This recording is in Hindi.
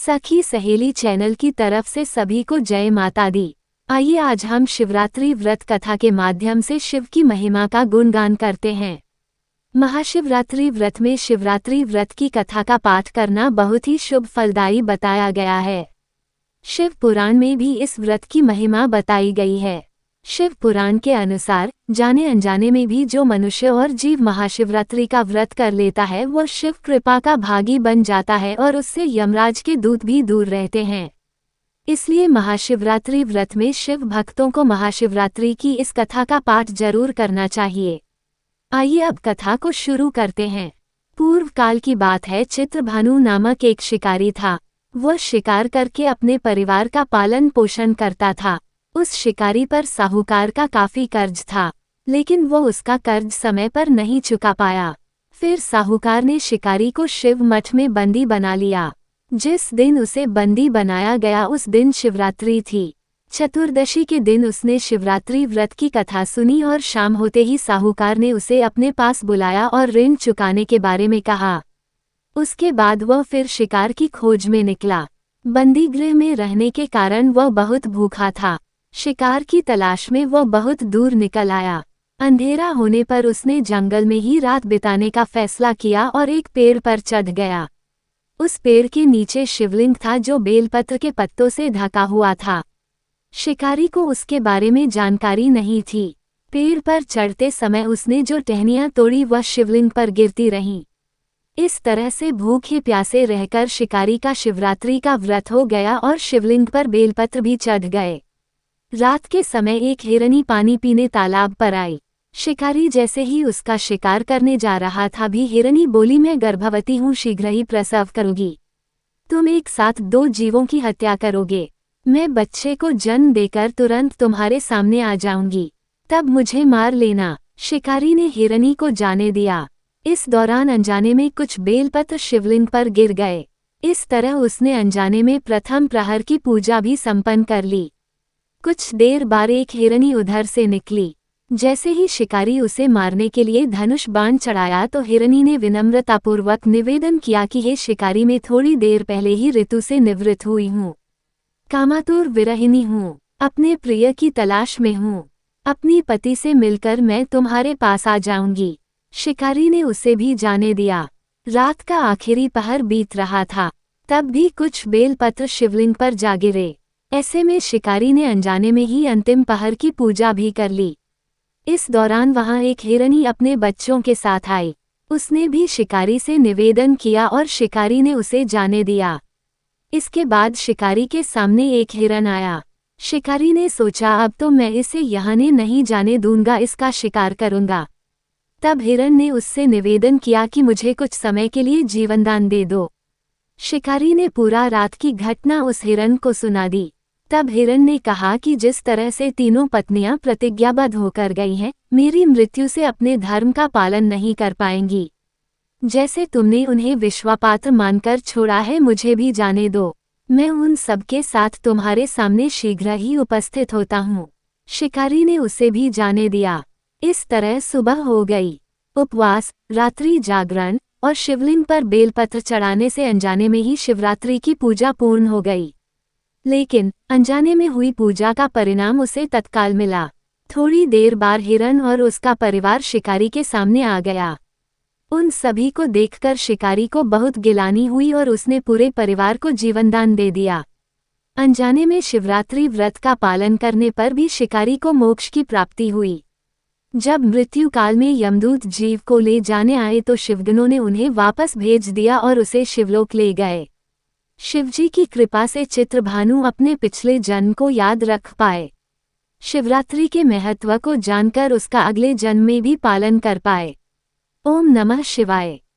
सखी सहेली चैनल की तरफ से सभी को जय माता दी। आइए आज हम शिवरात्रि व्रत कथा के माध्यम से शिव की महिमा का गुणगान करते हैं। महाशिवरात्रि व्रत में शिवरात्रि व्रत की कथा का पाठ करना बहुत ही शुभ फलदायी बताया गया है। शिव पुराण में भी इस व्रत की महिमा बताई गई है। शिव पुराण के अनुसार जाने अनजाने में भी जो मनुष्य और जीव महाशिवरात्रि का व्रत कर लेता है वह शिव कृपा का भागी बन जाता है और उससे यमराज के दूत भी दूर रहते हैं। इसलिए महाशिवरात्रि व्रत में शिव भक्तों को महाशिवरात्रि की इस कथा का पाठ जरूर करना चाहिए। आइए अब कथा को शुरू करते हैं। पूर्व काल की बात है। चित्रभानु नामक एक शिकारी था। वह शिकार करके अपने परिवार का पालन पोषण करता था। उस शिकारी पर साहूकार का काफी कर्ज था, लेकिन वो उसका कर्ज समय पर नहीं चुका पाया। फिर साहूकार ने शिकारी को शिव मठ में बंदी बना लिया। जिस दिन उसे बंदी बनाया गया उस दिन शिवरात्रि थी। चतुर्दशी के दिन उसने शिवरात्रि व्रत की कथा सुनी और शाम होते ही साहूकार ने उसे अपने पास बुलाया और ऋण चुकाने के बारे में कहा। उसके बाद वह फिर शिकार की खोज में निकला। बंदी गृह में रहने के कारण वह बहुत भूखा था। शिकार की तलाश में वह बहुत दूर निकल आया। अंधेरा होने पर उसने जंगल में ही रात बिताने का फैसला किया और एक पेड़ पर चढ़ गया। उस पेड़ के नीचे शिवलिंग था जो बेलपत्र के पत्तों से ढका हुआ था। शिकारी को उसके बारे में जानकारी नहीं थी। पेड़ पर चढ़ते समय उसने जो टहनियां तोड़ी वह शिवलिंग पर गिरती रहीं। इस तरह से भूखे प्यासे रहकर शिकारी का शिवरात्रि का व्रत हो गया और शिवलिंग पर बेलपत्र भी चढ़ गए। रात के समय एक हिरनी पानी पीने तालाब पर आई। शिकारी जैसे ही उसका शिकार करने जा रहा था भी हिरनी बोली, मैं गर्भवती हूँ, शीघ्र ही प्रसव करूंगी। तुम एक साथ 2 जीवों की हत्या करोगे। मैं बच्चे को जन्म देकर तुरंत तुम्हारे सामने आ जाऊंगी, तब मुझे मार लेना। शिकारी ने हिरनी को जाने दिया। इस दौरान अनजाने में कुछ बेलपत्र शिवलिंग पर गिर गए। इस तरह उसने अनजाने में प्रथम प्रहर की पूजा भी संपन्न कर ली। कुछ देर बाद एक हिरनी उधर से निकली। जैसे ही शिकारी उसे मारने के लिए धनुष बाण चढ़ाया तो हिरनी ने विनम्रतापूर्वक निवेदन किया कि हे शिकारी, मैं थोड़ी देर पहले ही ऋतु से निवृत्त हुई हूँ, कामातुर विरहिणी हूँ, अपने प्रिय की तलाश में हूँ। अपनी पति से मिलकर मैं तुम्हारे पास आ जाऊंगी। शिकारी ने उसे भी जाने दिया। रात का आखिरी पहर बीत रहा था, तब भी कुछ बेलपत्र शिवलिंग पर जा गिरे। ऐसे में शिकारी ने अनजाने में ही अंतिम पहर की पूजा भी कर ली। इस दौरान वहां एक हिरनी अपने बच्चों के साथ आई। उसने भी शिकारी से निवेदन किया और शिकारी ने उसे जाने दिया। इसके बाद शिकारी के सामने एक हिरन आया। शिकारी ने सोचा, अब तो मैं इसे यहाँ नहीं जाने दूंगा, इसका शिकार करूंगा। तब हिरन ने उससे निवेदन किया कि मुझे कुछ समय के लिए जीवनदान दे दो। शिकारी ने पूरा रात की घटना उस हिरन को सुना दी। तब हिरन ने कहा कि जिस तरह से तीनों पत्नियां प्रतिज्ञाबद्ध होकर गई हैं, मेरी मृत्यु से अपने धर्म का पालन नहीं कर पाएंगी। जैसे तुमने उन्हें विश्वापात्र मानकर छोड़ा है, मुझे भी जाने दो। मैं उन सबके साथ तुम्हारे सामने शीघ्र ही उपस्थित होता हूँ। शिकारी ने उसे भी जाने दिया। इस तरह सुबह हो गई। उपवास, रात्रि जागरण और शिवलिंग पर बेलपत्र चढ़ाने से अनजाने में ही शिवरात्रि की पूजा पूर्ण हो गई। लेकिन अनजाने में हुई पूजा का परिणाम उसे तत्काल मिला। थोड़ी देर बाद हिरन और उसका परिवार शिकारी के सामने आ गया। उन सभी को देखकर शिकारी को बहुत गिलानी हुई और उसने पूरे परिवार को जीवनदान दे दिया। अनजाने में शिवरात्रि व्रत का पालन करने पर भी शिकारी को मोक्ष की प्राप्ति हुई। जब मृत्यु काल में यमदूत जीव को ले जाने आए तो शिवगणों ने उन्हें वापस भेज दिया और उसे शिवलोक ले गए। शिवजी की कृपा से चित्रभानु अपने पिछले जन्म को याद रख पाए, शिवरात्रि के महत्व को जानकर उसका अगले जन्म में भी पालन कर पाए। ओम नमः शिवाय।